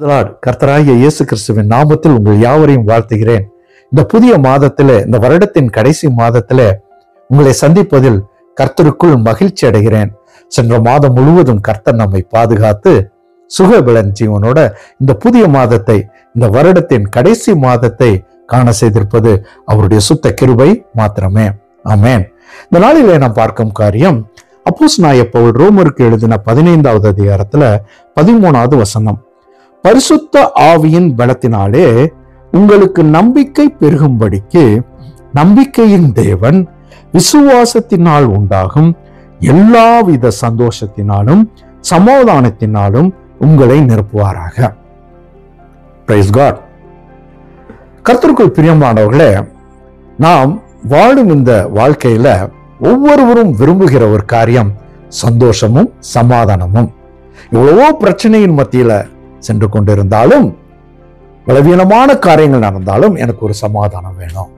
கர்த்தராகிய இயேசு கிறிஸ்துவின் நாமத்தில் உங்கள் யாவரையும் வாழ்த்துகிறேன். இந்த புதிய மாதத்திலே, இந்த வருடத்தின் கடைசி மாதத்திலே உங்களை சந்திப்பதில் கர்த்தருக்குள் மகிழ்ச்சி அடைகிறேன். சென்ற மாதம் முழுவதும் கர்த்தர் நம்மை பாதுகாத்து சுகபலன் ஜீவனோட இந்த புதிய மாதத்தை, இந்த வருடத்தின் கடைசி மாதத்தை காண செய்திருப்பது அவருடைய சுத்த கிருபை மாத்திரமே. ஆமென். இந்த நாளிலே நாம் பார்க்கும் காரியம் அப்போஸ்தலனாகிய பவுல் ரோமருக்கு எழுதின 15வது அதிகாரத்துல 13வது வசனம். பரிசுத்த ஆவியின் பலத்தினாலே உங்களுக்கு நம்பிக்கை பெருகும்படிக்கு நம்பிக்கையின் தேவன் விசுவாசத்தினால் உண்டாகும் எல்லாவித சந்தோஷத்தினாலும் சமாதானத்தினாலும் உங்களை நிரப்புவாராக. Price God. கர்த்தருக்குள் பிரியமானவர்களே, நாம் வாழும் இந்த வாழ்க்கையில ஒவ்வொருவரும் விரும்புகிற ஒரு காரியம் சந்தோஷமும் சமாதானமும். எவ்வளவோ பிரச்சனையின் மத்தியில சென்று கொண்டிருந்தாலும், பலவீனமான காரியங்கள் நடந்தாலும் எனக்கு ஒரு சமாதானம் வேணும்,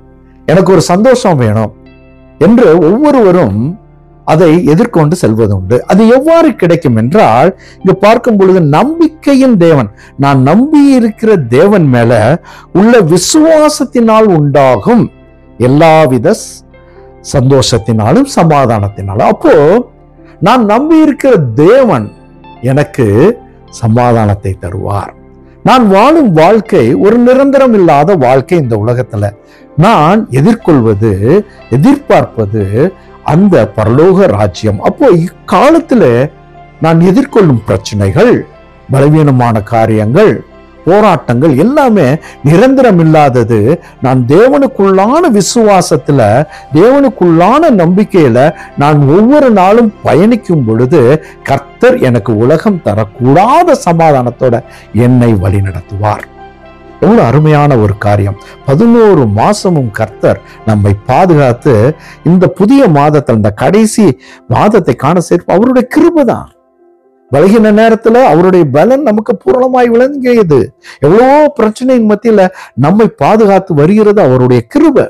எனக்கு ஒரு சந்தோஷம் வேணும் என்று ஒவ்வொருவரும் அதை எதிர்கொண்டு செல்வதுண்டு. அது எவ்வாறு கிடைக்கும் என்றால், இங்க பார்க்கும் பொழுது நம்பிக்கையின் தேவன், நான் நம்பி இருக்கிற தேவன் மேல உள்ள விசுவாசத்தினால் உண்டாகும் எல்லாவித சந்தோஷத்தினாலும் சமாதானத்தினாலும். அப்போ நான் நம்பி இருக்கிற தேவன் எனக்கு சமாதானத்தை தருவார். நான் வாழும் வாழ்க்கை ஒரு நிரந்தரம் இல்லாத வாழ்க்கை. இந்த உலகத்துல நான் எதிர்கொள்வது, எதிர்பார்ப்பது அந்த பரலோக ராஜ்யம். அப்போ இக்காலத்துல நான் எதிர்கொள்ளும் பிரச்சனைகள், பலவீனமான காரியங்கள், போராட்டங்கள் எல்லாமே நிரந்தரம் இல்லாதது. நான் தேவனுக்குள்ளான விசுவாசத்துல, தேவனுக்குள்ளான நம்பிக்கையில நான் ஒவ்வொரு நாளும் பயணிக்கும் பொழுது கர்த்தர் எனக்கு உலகம் தரக்கூடாத சமாதானத்தோட என்னை வழி நடத்துவார். எவ்வளவு அருமையான ஒரு காரியம். 11 மாசமும் கர்த்தர் நம்மை பாதுகாத்து இந்த புதிய மாதத்தில், இந்த கடைசி மாதத்தை காண சேர்ப்பு அவருடைய கிருபை தான். பலகீன நேரத்துல அவருடைய பலன் நமக்கு பூரணமாய் விளங்கியது. எவ்வளவோ பிரச்சனையின் மத்தியில நம்மை பாதுகாத்து வருகிறது அவருடைய கிருபை.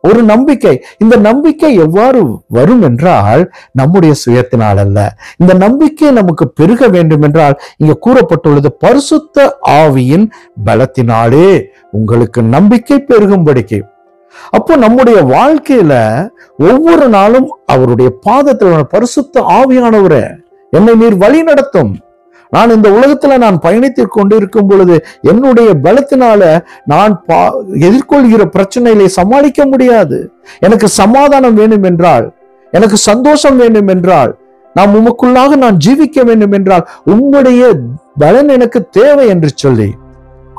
ஒரு நம்பிக்கை. இந்த நம்பிக்கை எவ்வாறு வரும் என்றால் நம்முடைய சுயத்தினால் அல்ல. இந்த நம்பிக்கை நமக்கு பெருக வேண்டும் என்றால் இங்க கூறப்பட்டுள்ளது, பரிசுத்த ஆவியின் பலத்தினாலே உங்களுக்கு நம்பிக்கை பெருகும்படிக்கு. அப்போ நம்முடைய வாழ்க்கையில ஒவ்வொரு நாளும் அவருடைய பாதத்தில் பரிசுத்த ஆவியானவரே என்னை நீர் வழி நடத்தும். நான் இந்த உலகத்துல நான் பயணித்துக் கொண்டிருக்கும் பொழுது என்னுடைய பலத்தினால நான் எதிர்கொள்கிற பிரச்சனைகளை சமாளிக்க முடியாது. எனக்கு சமாதானம் வேணும் என்றால், எனக்கு சந்தோஷம் வேண்டும் என்றால், நாம் உமக்குள்ளாக நான் ஜீவிக்க வேண்டும் என்றால் உம்முடைய பலன் எனக்கு தேவை என்று சொல்லி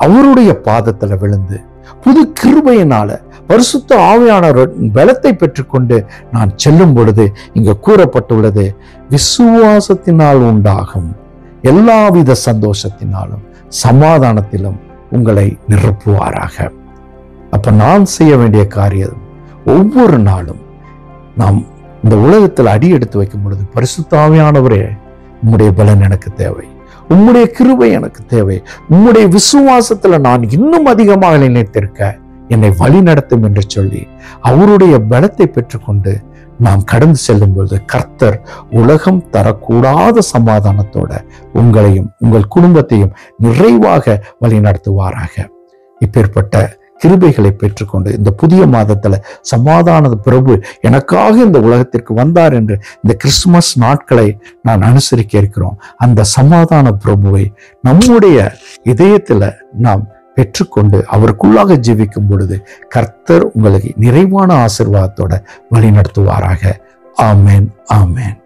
அவருடைய பாதத்துல விழுந்து புது கிருபையினால பரிசுத்த ஆவியானவர் பலத்தை பெற்றுக்கொண்டு நான் செல்லும் பொழுது இங்க கூறப்பட்டுள்ளது, விசுவாசத்தினால் உண்டாகும் எல்லாவித சந்தோஷத்தினாலும் சமாதானத்திலும் உங்களை நிரப்புவாராக. அப்ப நான் செய்ய வேண்டிய காரியம், ஒவ்வொரு நாளும் நாம் இந்த உலகத்தில் அடி எடுத்து வைக்கும் பொழுது, பரிசுத்த ஆவியானவரே உம்முடைய பலன் எனக்கு தேவை, உம்முடைய கிருபை எனக்கு தேவை, உம்முடைய விசுவாசத்துல நான் இன்னும் அதிகமாக நினைத்திருக்க என்னை வழி நடத்தும் என்று சொல்லி அவருடைய பலத்தை பெற்றுக்கொண்டு நாம் கடந்து செல்லும் பொழுது கர்த்தர் உலகம் தரக்கூடாத சமாதானத்தோட உங்களையும் உங்கள் குடும்பத்தையும் நிறைவாக வழி நடத்துவாராக. இப்பேற்பட்ட கிருபைகளை பெற்றுக்கொண்டு இந்த புதிய மாதத்துல சமாதான பிரபு எனக்காக இந்த உலகத்திற்கு வந்தார் என்று இந்த கிறிஸ்துமஸ் நாட்களை நான் அனுசரிக்க இருக்கிறோம். அந்த சமாதான பிரபுவை நம்முடைய இதயத்துல நாம் பெற்றுக்கொண்டு அவருக்குள்ளாக ஜீவிக்கும் பொழுது கர்த்தர் உங்களுக்கு நிறைவான ஆசீர்வாதத்தோட வழி நடத்துவாராக. ஆமென், ஆமென்.